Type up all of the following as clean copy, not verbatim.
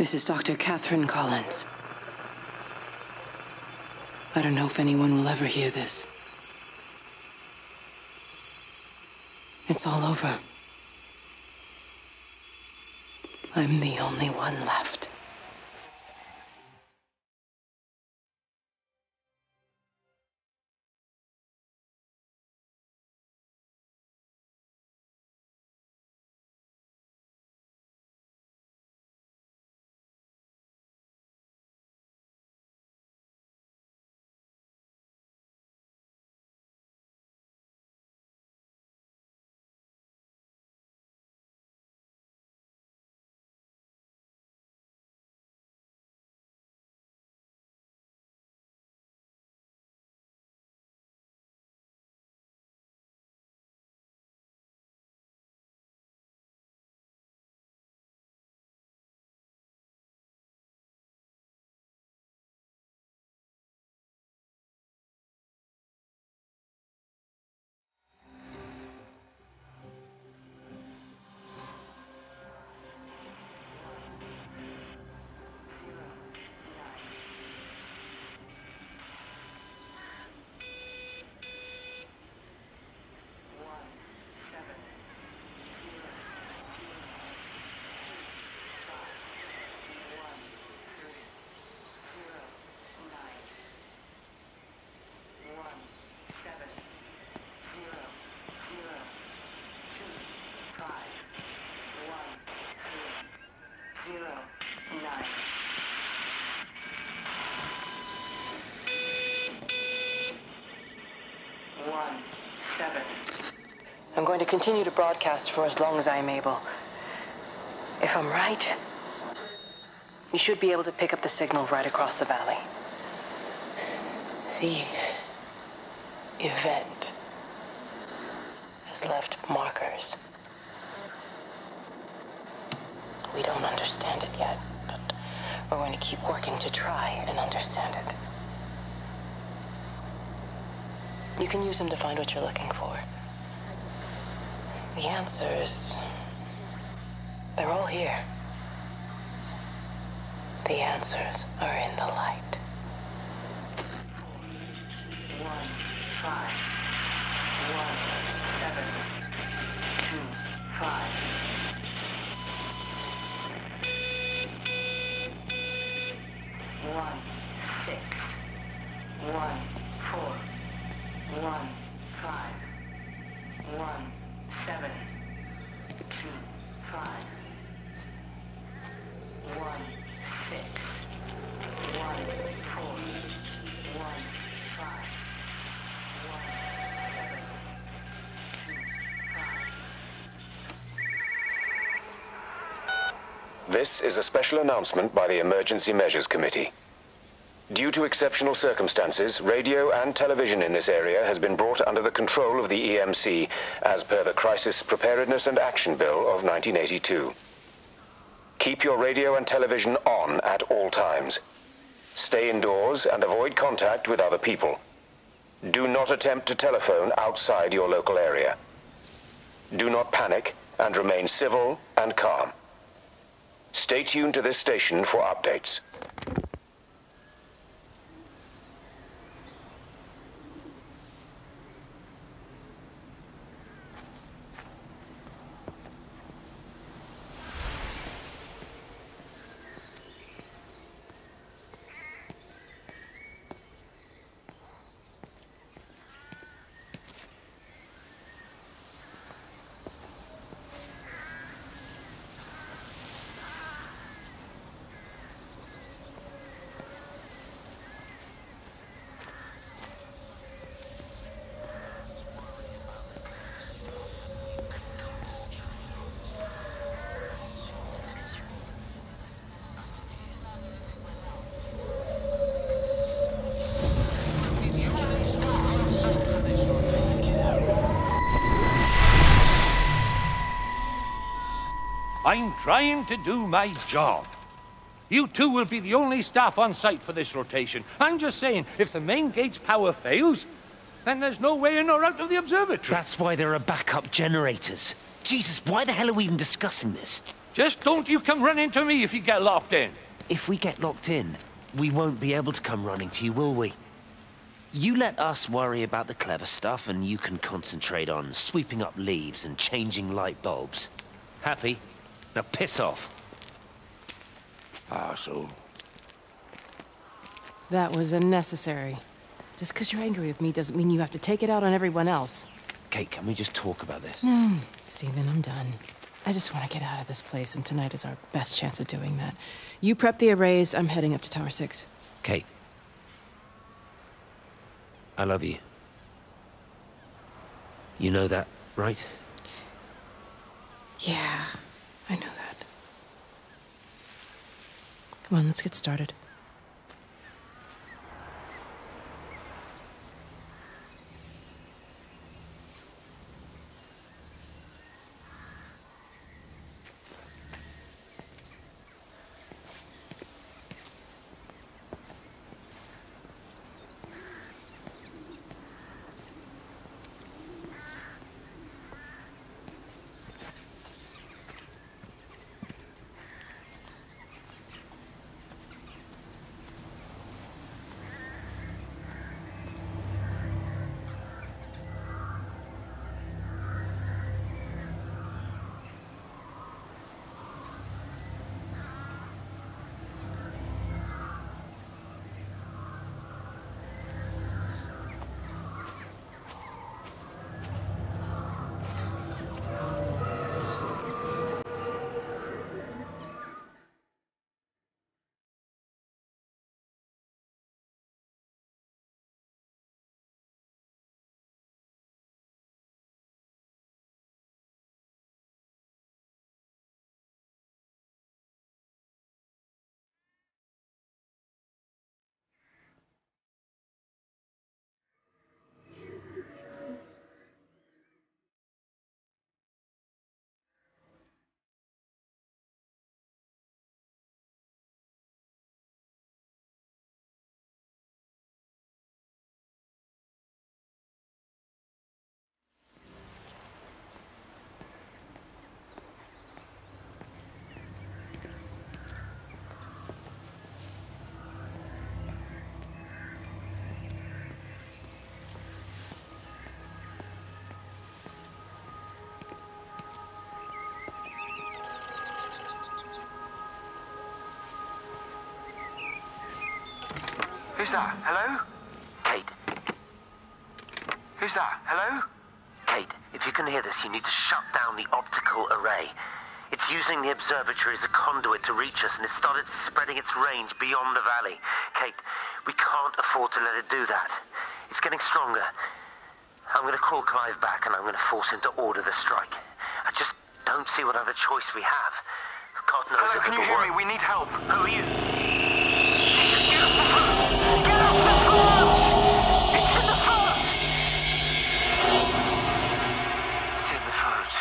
This is Dr. Catherine Collins. I don't know if anyone will ever hear this. It's all over. I'm the only one left. I'm going to continue to broadcast for as long as I'm able. If I'm right, you should be able to pick up the signal right across the valley. The event has left markers. We don't understand it yet, but we're going to keep working to try and understand it. You can use them to find what you're looking for. The answers, they're all here. The answers are in the light. 1, 5, 1, 7, 2, 5. 1, 6, 1, 4, 1, 5, 1, 7, 2, 5, 1, 6, 1, 4, 1, 5, 1, 7, 2, 5. This is a special announcement by the Emergency Measures Committee. Due to exceptional circumstances, radio and television in this area has been brought under the control of the EMC as per the Crisis Preparedness and Action Bill of 1982. Keep your radio and television on at all times. Stay indoors and avoid contact with other people. Do not attempt to telephone outside your local area. Do not panic and remain civil and calm. Stay tuned to this station for updates. I'm trying to do my job. You two will be the only staff on site for this rotation. I'm just saying, if the main gate's power fails, then there's no way in or out of the observatory. That's why there are backup generators. Jesus, why the hell are we even discussing this? Just don't you come running to me if you get locked in. If we get locked in, we won't be able to come running to you, will we? You let us worry about the clever stuff, and you can concentrate on sweeping up leaves and changing light bulbs. Happy? Now piss off. Arsehole. That was unnecessary. Just because you're angry with me doesn't mean you have to take it out on everyone else. Kate, can we just talk about this? No, Stephen, I'm done. I just want to get out of this place, and tonight is our best chance of doing that. You prep the arrays, I'm heading up to Tower 6. Kate. I love you. You know that, right? Yeah, I know that. Come on, let's get started. Who's that? Hello? Kate. Who's that? Hello? Kate, if you can hear this, you need to shut down the optical array. It's using the observatory as a conduit to reach us, and it started spreading its range beyond the valley. Kate, we can't afford to let it do that. It's getting stronger. I'm going to call Clive back, and I'm going to force him to order the strike. I just don't see what other choice we have. God knows Hello, if can it'll you hear work. me? We need help. Who are you? Jesus, get off the phone! Get off the phone! It's in the phone! It's in the phone.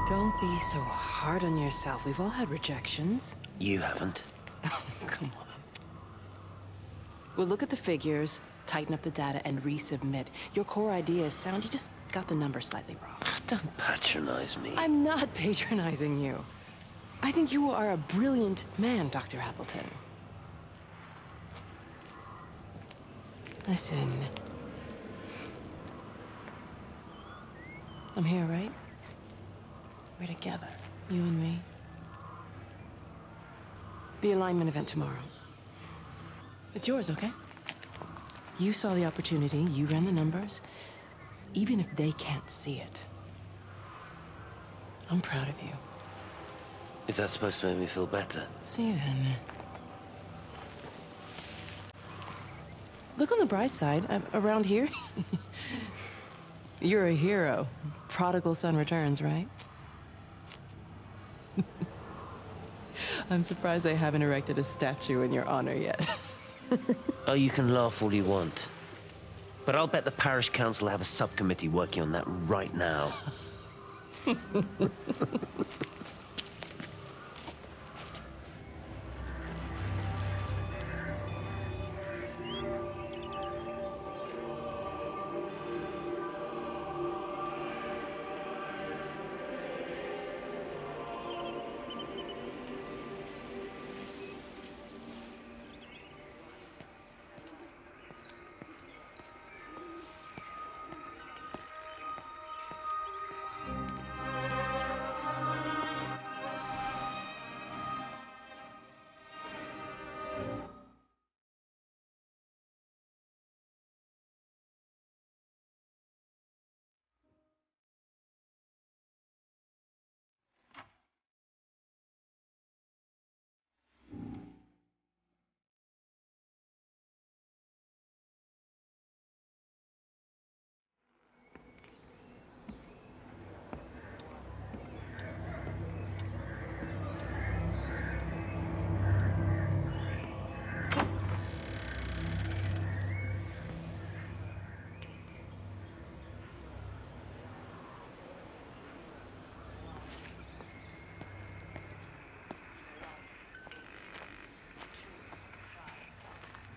Don't be so hard on yourself. We've all had rejections. You haven't. Come on. We'll look at the figures, tighten up the data, and resubmit. Your core idea is sound, you just got the number slightly wrong. Don't patronize me. I'm not patronizing you. I think you are a brilliant man, Dr. Appleton. Listen. I'm here, right? We're together, you and me. The alignment event tomorrow. It's yours, okay? You saw the opportunity, you ran the numbers. Even if they can't see it, I'm proud of you. Is that supposed to make me feel better? Steven. Look on the bright side. Around here, you're a hero. Prodigal son returns, right? I'm surprised they haven't erected a statue in your honor yet. Oh, you can laugh all you want. But I'll bet the parish council have a subcommittee working on that right now.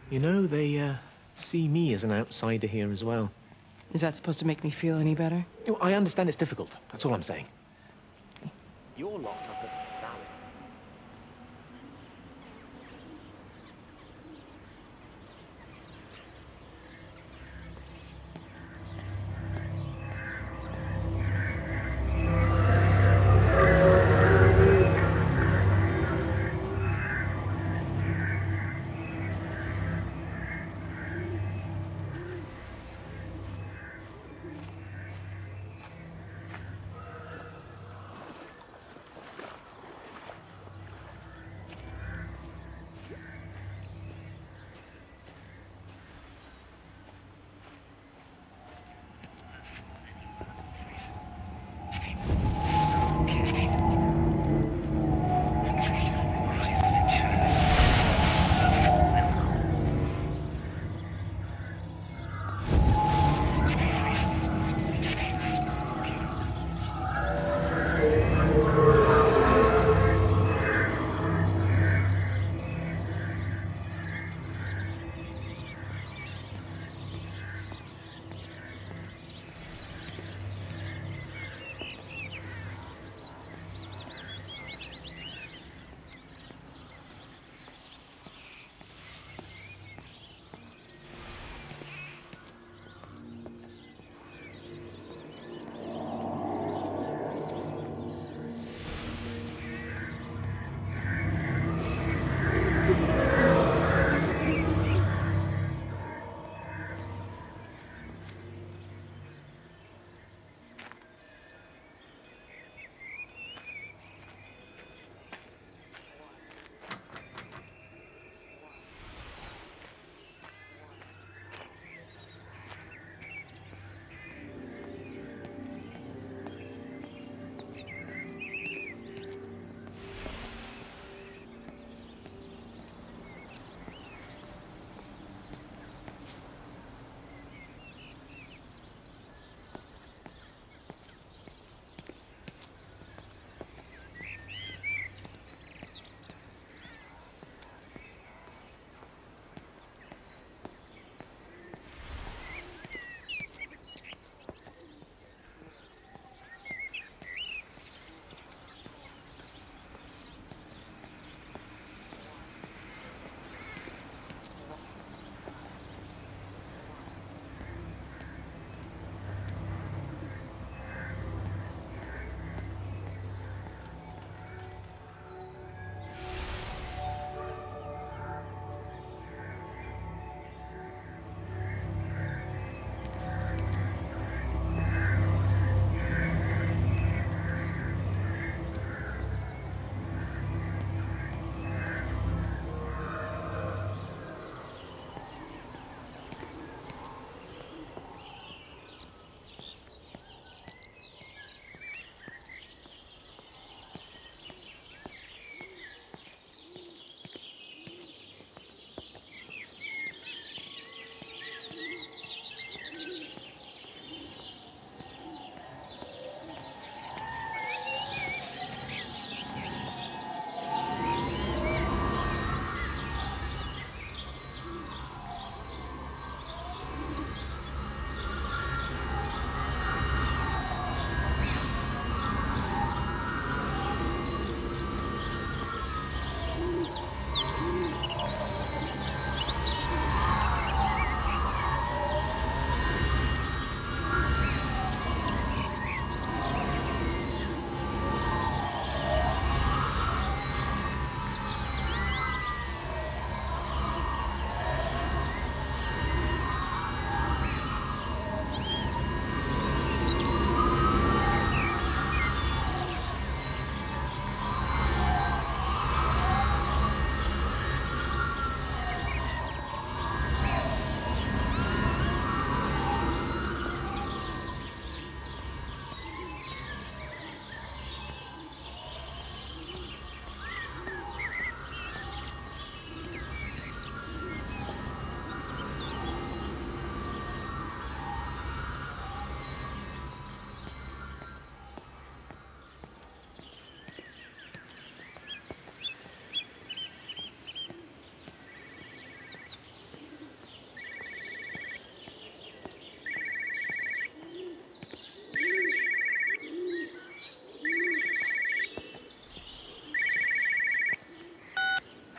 You know, they see me as an outsider here as well. Is that supposed to make me feel any better? You know, I understand it's difficult. That's all I'm saying. You're locked up at the valley.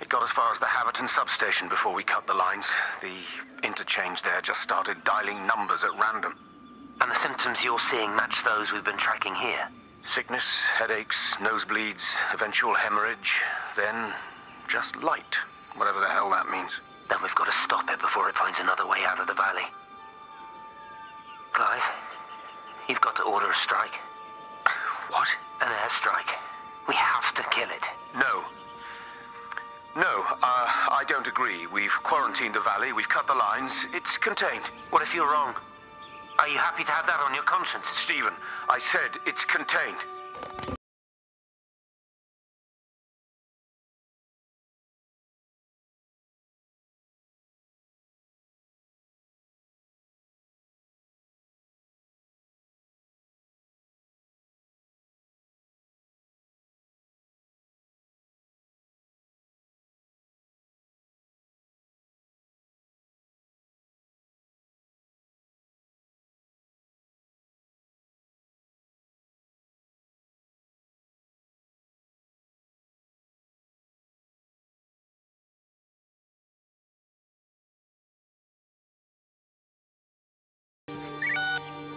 It got as far as the Haverton substation before we cut the lines. The interchange there just started dialing numbers at random. And the symptoms you're seeing match those we've been tracking here? Sickness, headaches, nosebleeds, eventual hemorrhage, then just light, whatever the hell that means. Then we've got to stop it before it finds another way out of the valley. Clive, you've got to order a strike. What? An airstrike. We have to kill it. No. No, I don't agree. We've quarantined the valley, we've cut the lines, it's contained. What if you're wrong? Are you happy to have that on your conscience? Stephen, I said it's contained.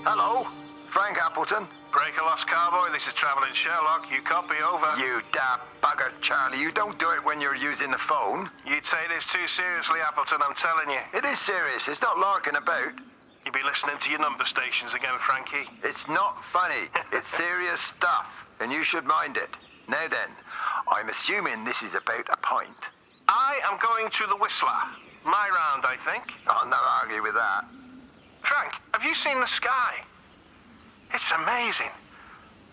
Hello, Frank Appleton. Breaker lost cowboy, this is Travelling Sherlock. You copy, over. You daft bugger, Charlie. You don't do it when you're using the phone. You'd say this too seriously, Appleton, I'm telling you. It is serious. It's not larking about. You be listening to your number stations again, Frankie. It's not funny. It's serious stuff, and you should mind it. Now then, I'm assuming this is about a pint. I am going to the Whistler. My round, I think. I'll not argue with that. Frank, have you seen the sky? It's amazing.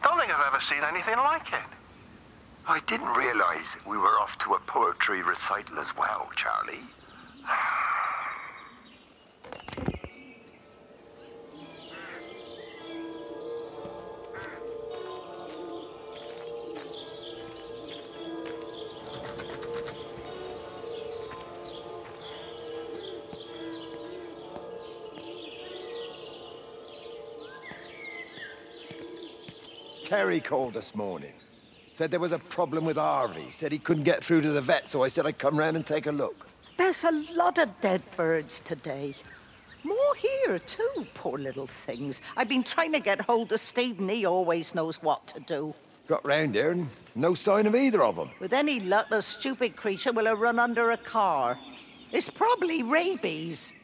Don't think I've ever seen anything like it. I didn't realize we were off to a poetry recital as well, Charlie. Terry called this morning. Said there was a problem with Harvey. Said he couldn't get through to the vet, so I said I'd come round and take a look. There's a lot of dead birds today. More here, too, poor little things. I've been trying to get hold of Steve, and he always knows what to do. Got round here and no sign of either of them. With any luck, the stupid creature will have run under a car. It's probably rabies.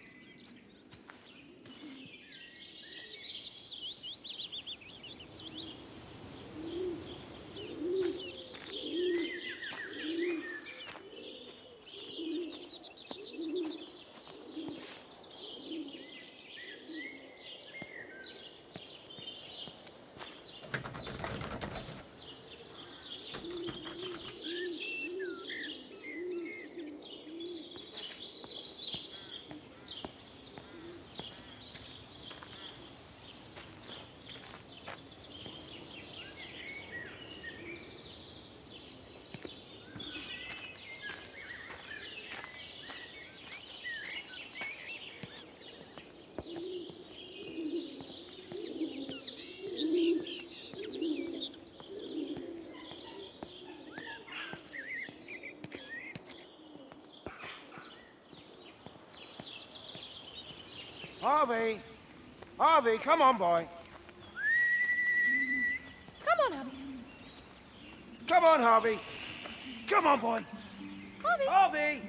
Harvey! Harvey, come on, boy. Come on, Harvey. Come on, Harvey. Come on, boy. Harvey! Harvey!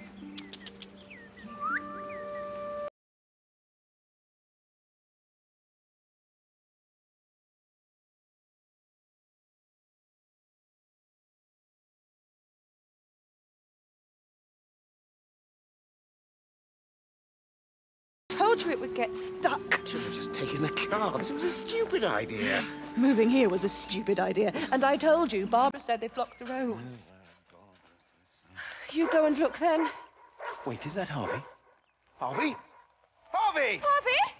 Told you it would get stuck. Should have just taken the car. This was a stupid idea. Moving here was a stupid idea. And I told you, Barbara said they blocked the roads. You go and look then. Wait, is that Harvey? Harvey? Harvey! Harvey!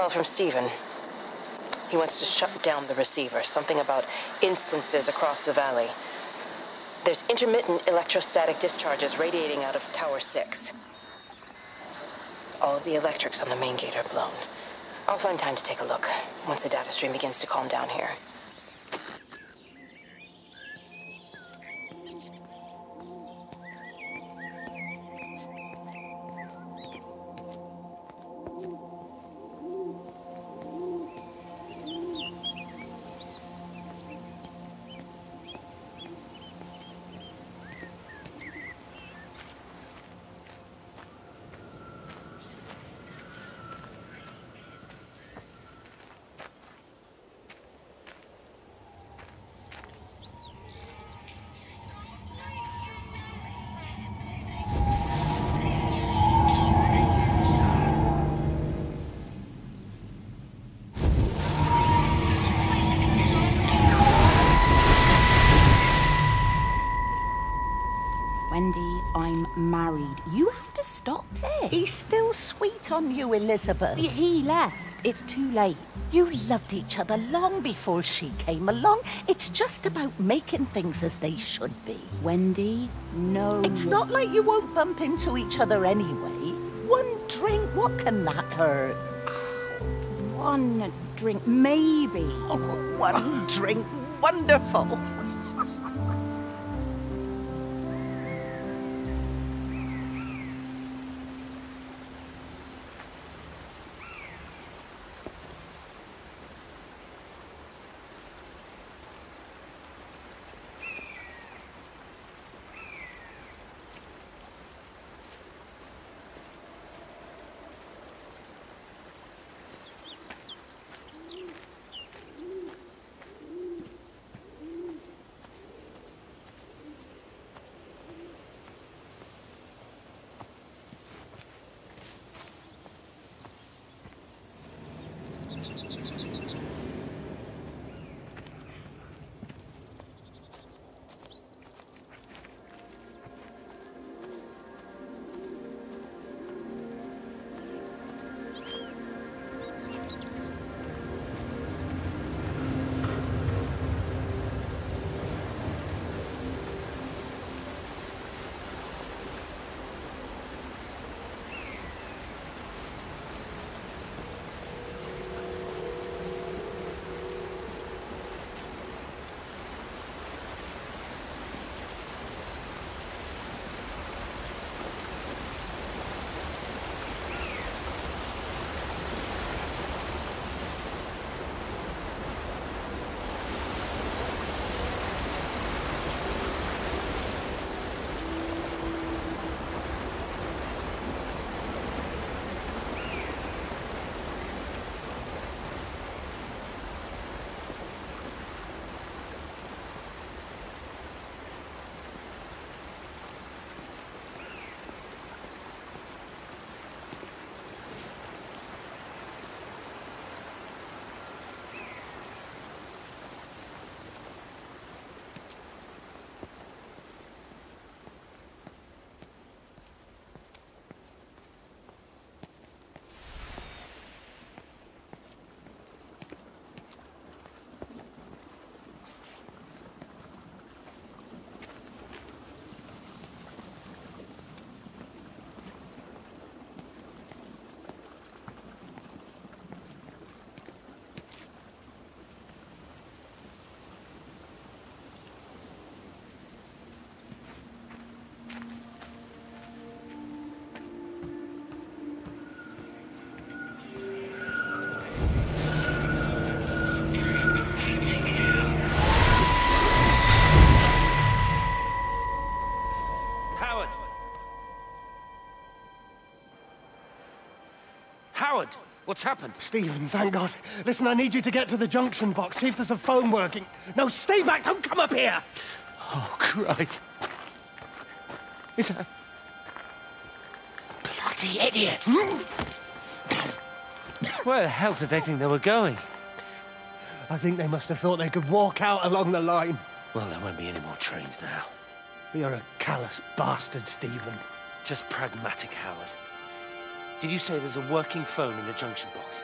call from Stephen. He wants to shut down the receiver, something about instances across the valley. There's intermittent electrostatic discharges radiating out of Tower 6. All of the electrics on the main gate are blown. I'll find time to take a look once the data stream begins to calm down here. Wendy, I'm married. You have to stop this. He's still sweet on you, Elizabeth. He left. It's too late. You loved each other long before she came along. It's just about making things as they should be. Wendy, no. It's not like you won't bump into each other anyway. One drink, what can that hurt? One drink, maybe. Oh, one drink, wonderful. Howard, what's happened? Stephen, thank God. Listen, I need you to get to the junction box, see if there's a phone working. No, stay back, don't come up here! Oh, Christ. Is that... Bloody idiot! Where the hell did they think they were going? I think they must have thought they could walk out along the line. Well, there won't be any more trains now. You're a callous bastard, Stephen. Just pragmatic, Howard. Did you say there's a working phone in the junction box?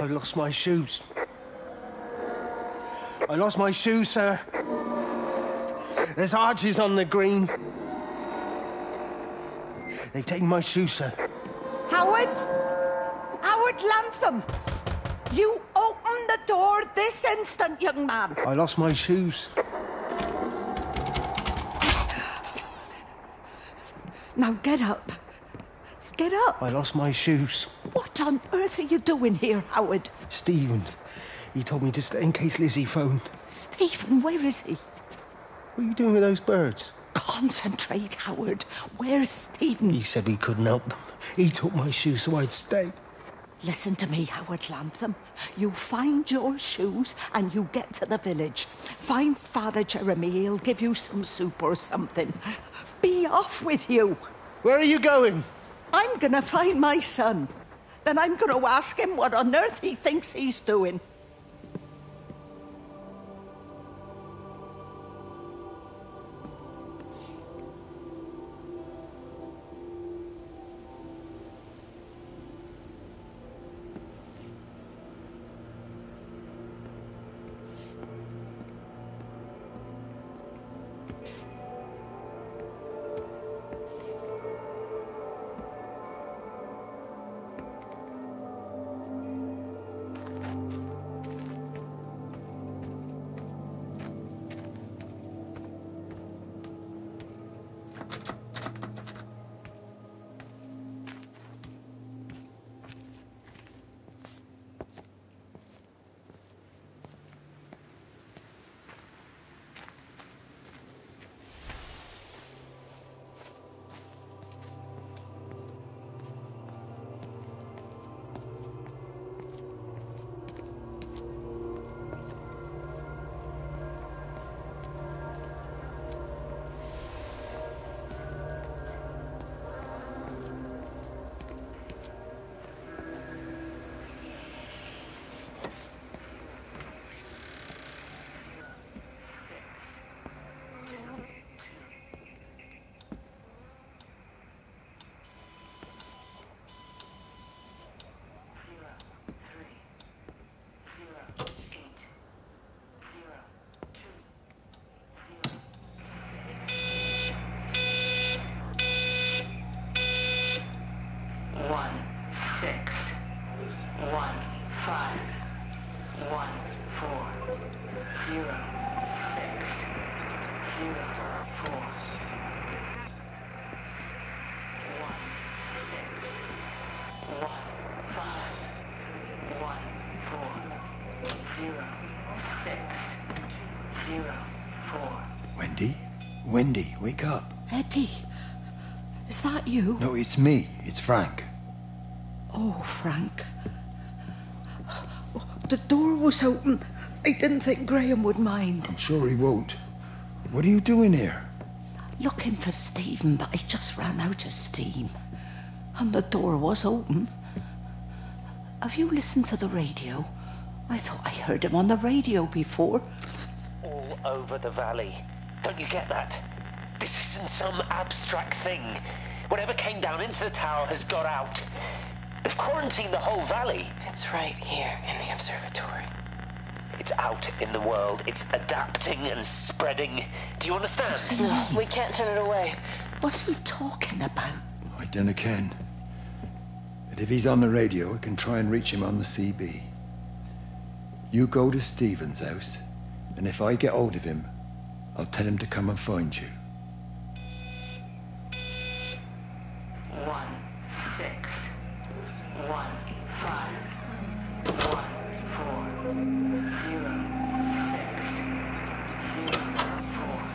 I lost my shoes. I lost my shoes, sir. There's arches on the green. They've taken my shoes, sir. Howard? Howard Lantham! You open the door this instant, young man. I lost my shoes. Now get up. Get up. I lost my shoes. What on earth are you doing here, Howard? Stephen. He told me to stay in case Lizzie phoned. Stephen, where is he? What are you doing with those birds? Concentrate, Howard. Where's Stephen? He said he couldn't help them. He took my shoes so I'd stay. Listen to me, Howard Lantham. You find your shoes and you get to the village. Find Father Jeremy. He'll give you some soup or something. Be off with you. Where are you going? I'm gonna find my son. Then I'm gonna ask him what on earth he thinks he's doing. Wendy, wake up. Eddie, is that you? No, it's me. It's Frank. Oh, Frank. The door was open. I didn't think Graham would mind. I'm sure he won't. What are you doing here? Looking for Stephen, but I just ran out of steam. And the door was open. Have you listened to the radio? I thought I heard him on the radio before. It's all over the valley. Don't you get that? This isn't some abstract thing. Whatever came down into the tower has got out. They've quarantined the whole valley. It's right here in the observatory. It's out in the world. It's adapting and spreading. Do you understand? No, we can't turn it away. What's he talking about? I dunno ken. But if he's on the radio, I can try and reach him on the CB. You go to Stephen's house, and if I get hold of him, I'll tell him to come and find you. 1 6 1 5 1 4 0 6 0 4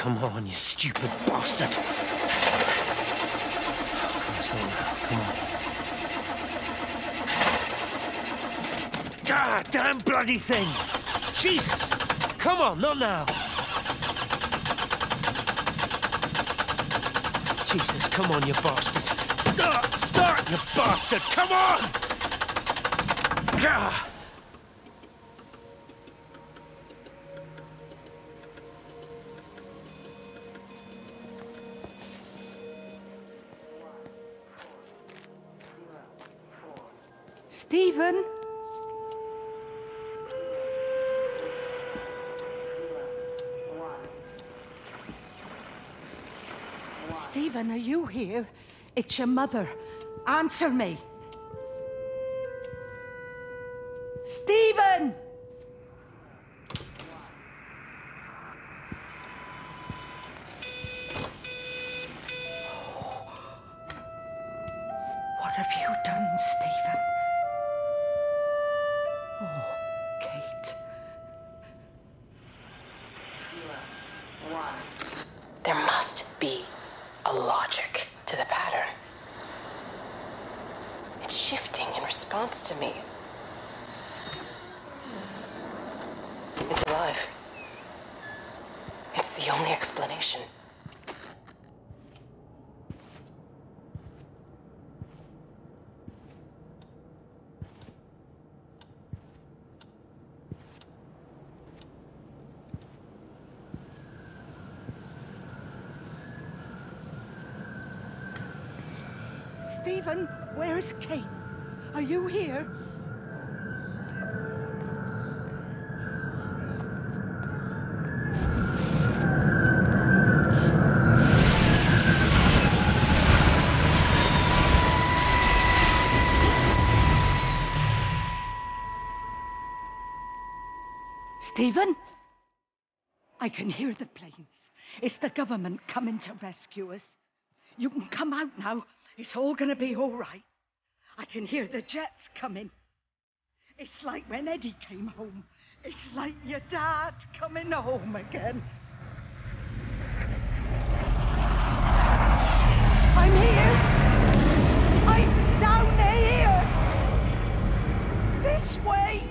Come on, you stupid bastard. Come on. God damn bloody thing! Jesus! Come on, not now! Jesus, come on, you bastard! Start, you bastard! Come on! Ah! Stephen? Stephen, are you here? It's your mother. Answer me. Stephen! What have you done, Stephen? Oh, Kate. There must be a logic to the pattern. It's shifting in response to me. It's alive. It's the only explanation. Stephen, where's Kate? Are you here? Stephen? I can hear the planes. It's the government coming to rescue us. You can come out now. It's all gonna be all right. I can hear the jets coming. It's like when Eddie came home. It's like your dad coming home again. I'm here. I'm down here. This way.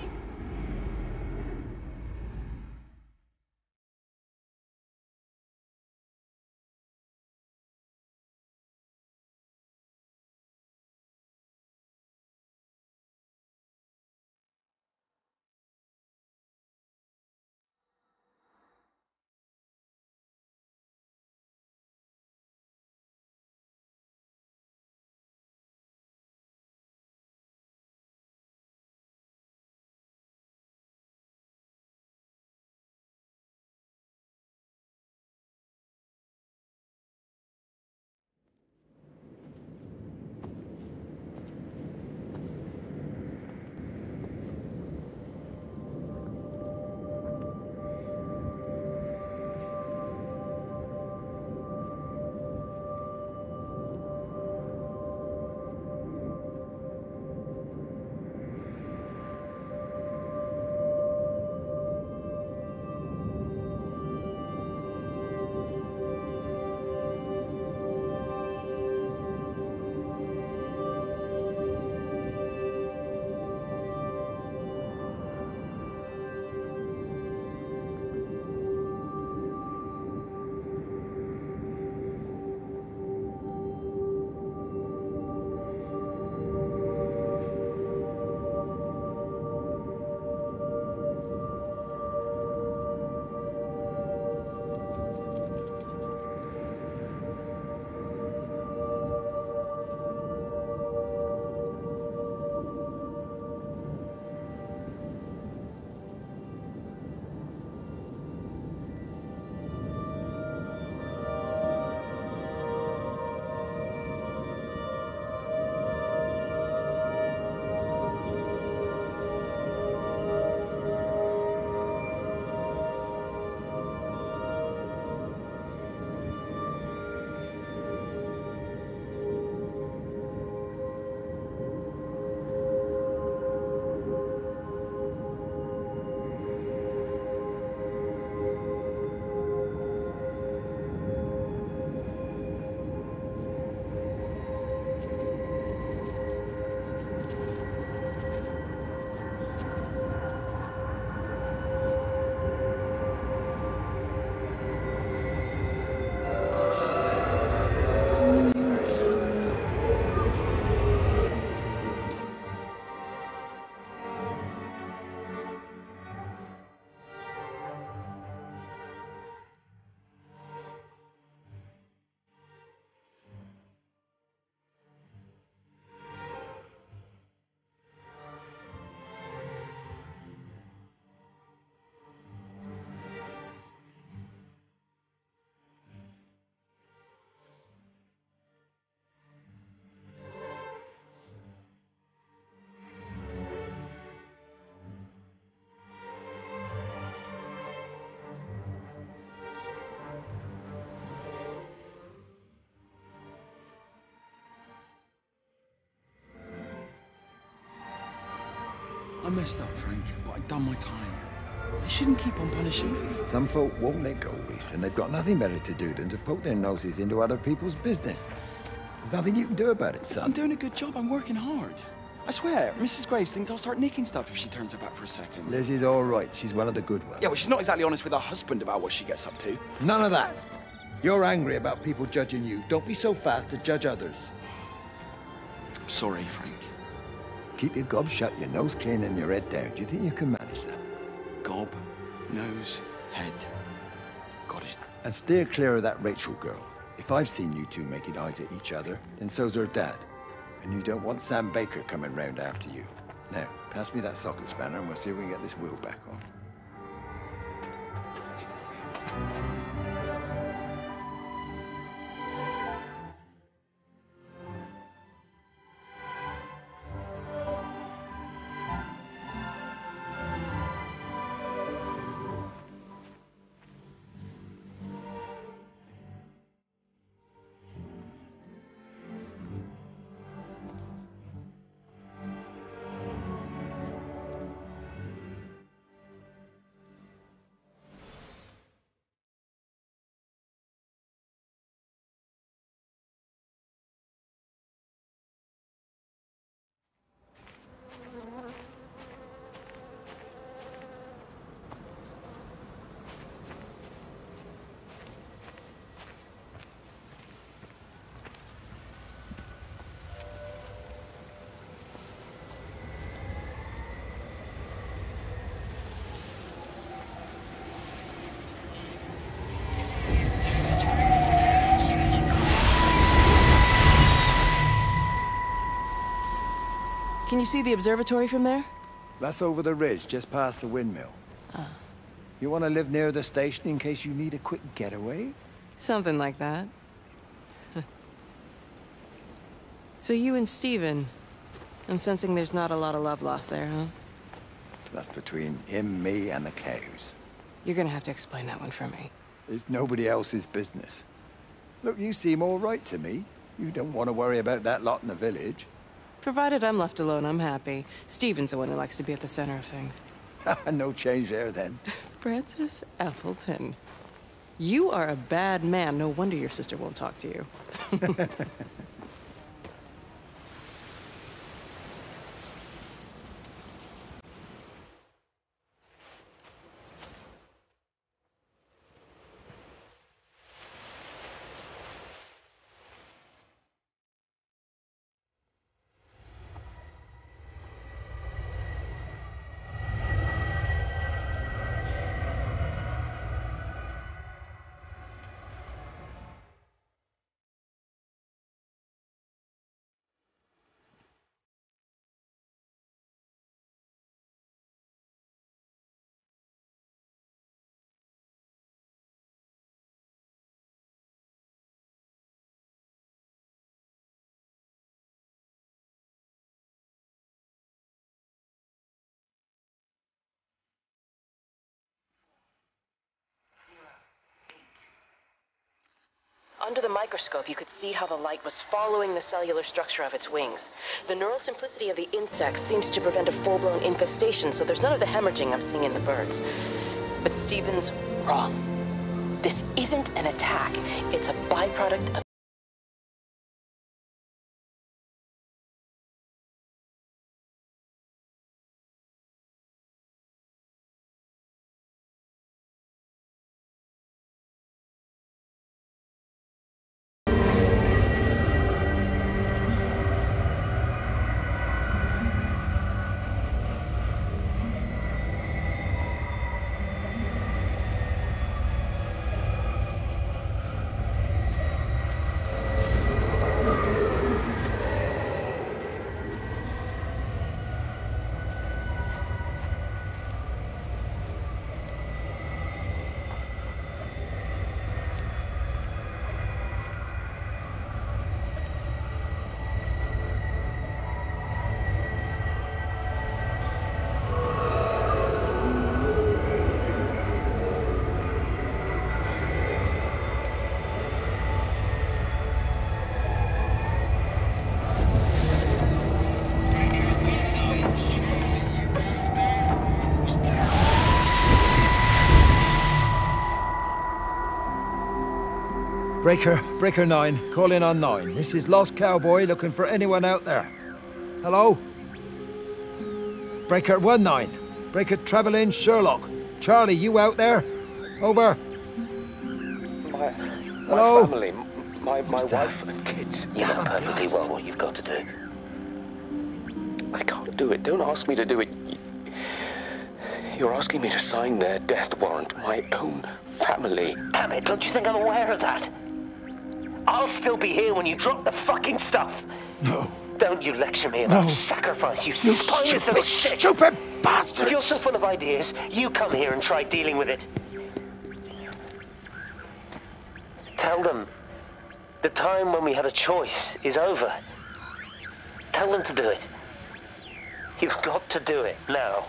messed up, Frank, but I've done my time. They shouldn't keep on punishing me. Some folk won't let go, Reese, and they've got nothing better to do than to poke their noses into other people's business. There's nothing you can do about it, son. I'm doing a good job. I'm working hard. I swear, Mrs. Graves thinks I'll start nicking stuff if she turns her back for a second. Liz is all right. She's one of the good ones. Yeah, well, she's not exactly honest with her husband about what she gets up to. None of that. You're angry about people judging you. Don't be so fast to judge others. I'm sorry, Frank. Keep your gob shut, your nose clean, and your head down. Do you think you can manage that? Gob, nose, head. Got it. And steer clear of that Rachel girl. If I've seen you two making eyes at each other, then so's her dad. And you don't want Sam Baker coming round after you. Now, pass me that socket spanner and we'll see if we can get this wheel back on. Can you see the observatory from there? That's over the ridge, just past the windmill. You want to live near the station in case you need a quick getaway? Something like that. So you and Stephen, I'm sensing there's not a lot of love lost there, huh? That's between him, me, and the cows. You're gonna have to explain that one for me. It's nobody else's business. Look, you seem all right to me. You don't want to worry about that lot in the village. Provided I'm left alone, I'm happy. Stephen's the one who likes to be at the center of things. No change there, then. Francis Appleton. You are a bad man. No wonder your sister won't talk to you. Under the microscope, you could see how the light was following the cellular structure of its wings. The neural simplicity of the insects seems to prevent a full-blown infestation, so there's none of the hemorrhaging I'm seeing in the birds. But Stephen's wrong. This isn't an attack. It's a byproduct of... Breaker 9, call in on 9. This is Lost Cowboy looking for anyone out there. Hello? Breaker 19. Breaker Travelin Sherlock. Charlie, you out there? Over. Hello? My family, my wife and kids. You know perfectly well what you've got to do. I can't do it. Don't ask me to do it. You're asking me to sign their death warrant. My own family. Damn it, don't you think I'm aware of that? I'll still be here when you drop the fucking stuff. No. Don't you lecture me about sacrifice, you spineless little shit. Stupid bastards! If you're so full of ideas, you come here and try dealing with it. Tell them the time when we had a choice is over. Tell them to do it. You've got to do it now.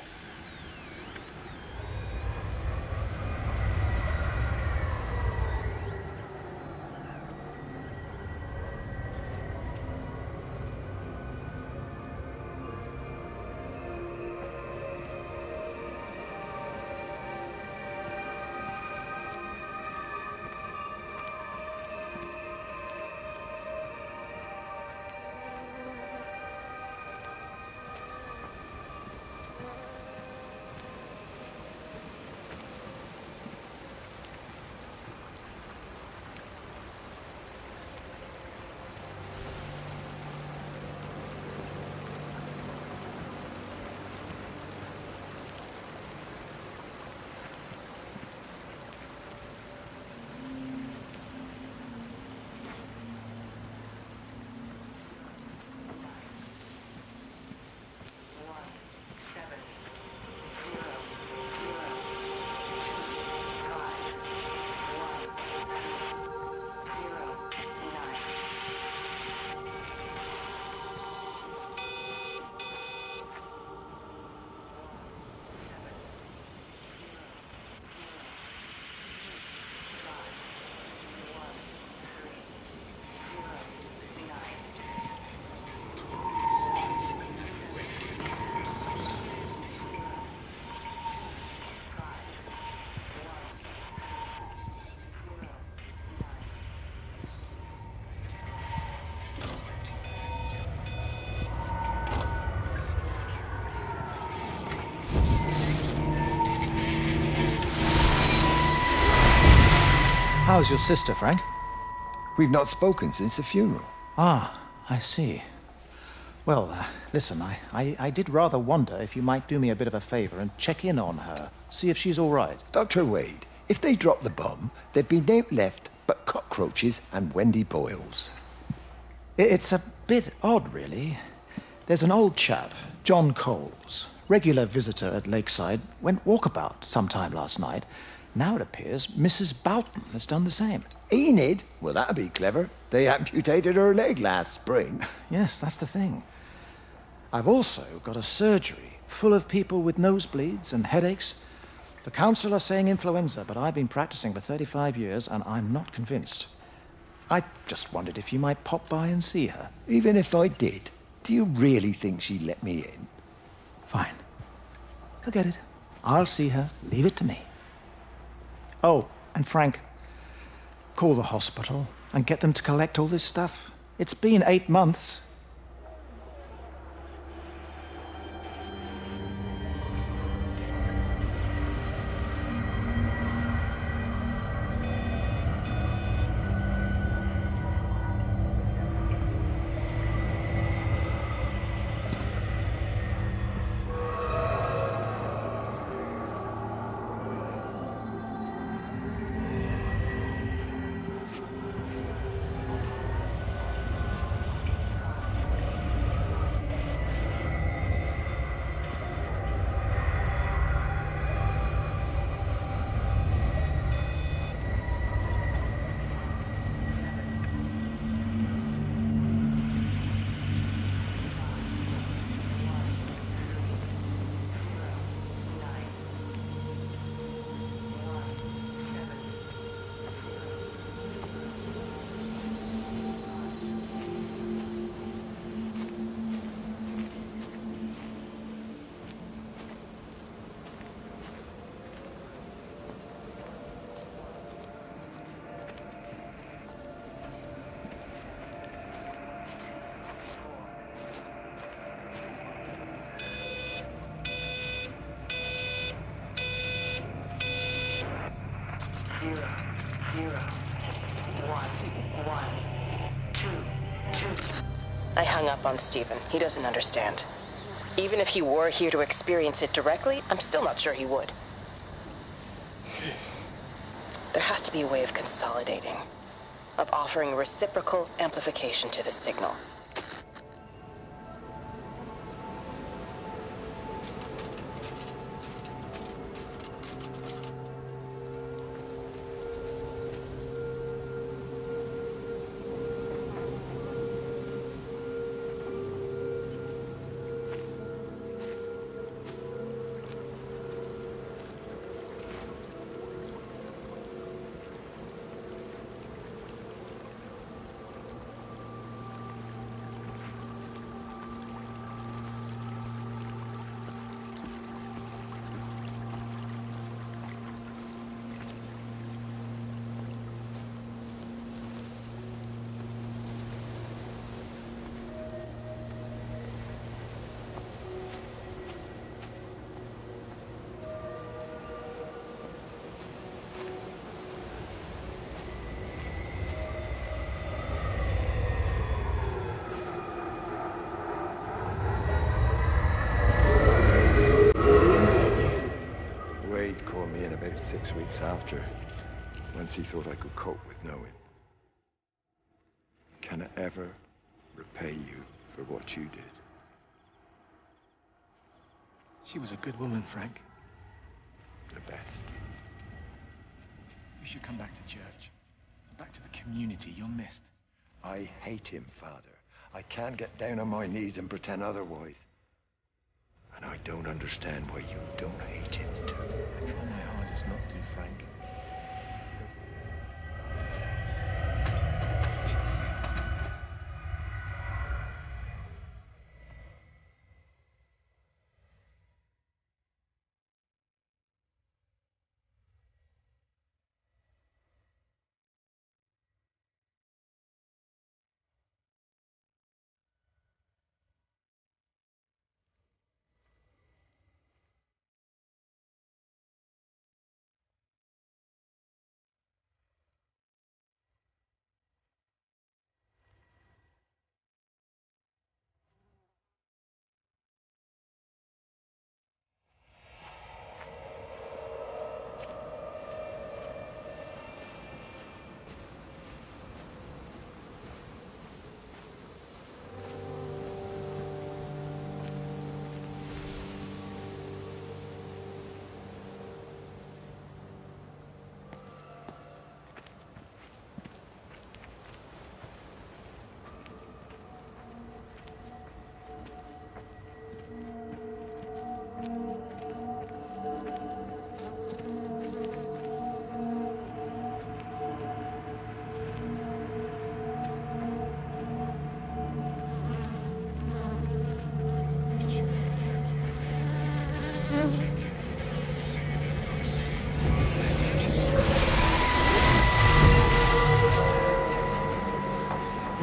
How's your sister, Frank? We've not spoken since the funeral. Ah, I see. Well, listen, I did rather wonder if you might do me a bit of a favor and check in on her, see if she's all right. Dr. Wade, if they dropped the bomb, there'd be naught left but cockroaches and Wendy Boyles. It's a bit odd, really. There's an old chap, John Coles, regular visitor at Lakeside, went walkabout sometime last night. Now it appears Mrs. Boughton has done the same. Enid? Well, that'd be clever. They amputated her leg last spring. Yes, that's the thing. I've also got a surgery full of people with nosebleeds and headaches. The council are saying influenza, but I've been practicing for 35 years and I'm not convinced. I just wondered if you might pop by and see her. Even if I did, do you really think she'd let me in? Fine. Forget it. I'll see her. Leave it to me. Oh, and Frank, call the hospital and get them to collect all this stuff. It's been 8 months. 0, 0, 1, 1, 2, 2. I hung up on Stephen. He doesn't understand. Even if he were here to experience it directly, I'm still not sure he would. There has to be a way of consolidating, of offering reciprocal amplification to this signal. After, once he thought I could cope with knowing. Can I ever repay you for what you did? She was a good woman, Frank. The best. You should come back to church. Back to the community you're missed. I hate him, Father. I can't get down on my knees and pretend otherwise. And I don't understand why you don't hate him too. I try my hardest not to, Frank.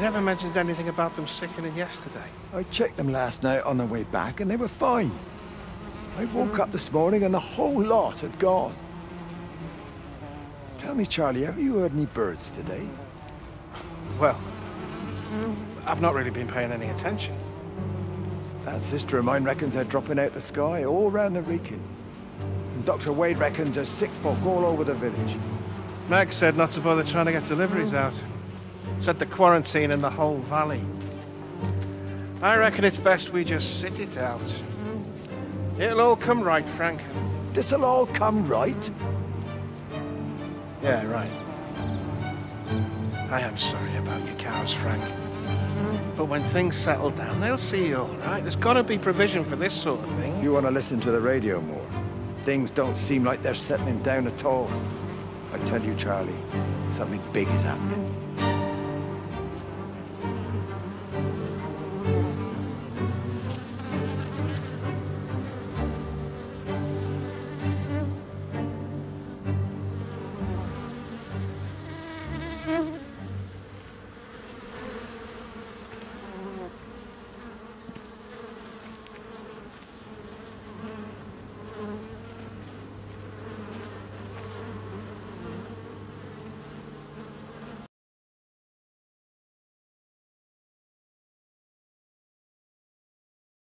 You never mentioned anything about them sickening yesterday. I checked them last night on the way back and they were fine. I woke up this morning and the whole lot had gone. Tell me, Charlie, have you heard any birds today? Well, I've not really been paying any attention. That sister of mine reckons they're dropping out the sky all round the Wrekin. And Dr. Wade reckons there's sick folk all over the village. Meg said not to bother trying to get deliveries out. Said the quarantine in the whole valley. I reckon it's best we just sit it out. It'll all come right, Frank. This'll all come right? Yeah, right. I am sorry about your cows, Frank. But when things settle down, they'll see you all right. There's got to be provision for this sort of thing. You want to listen to the radio more? Things don't seem like they're settling down at all. I tell you, Charlie, something big is happening.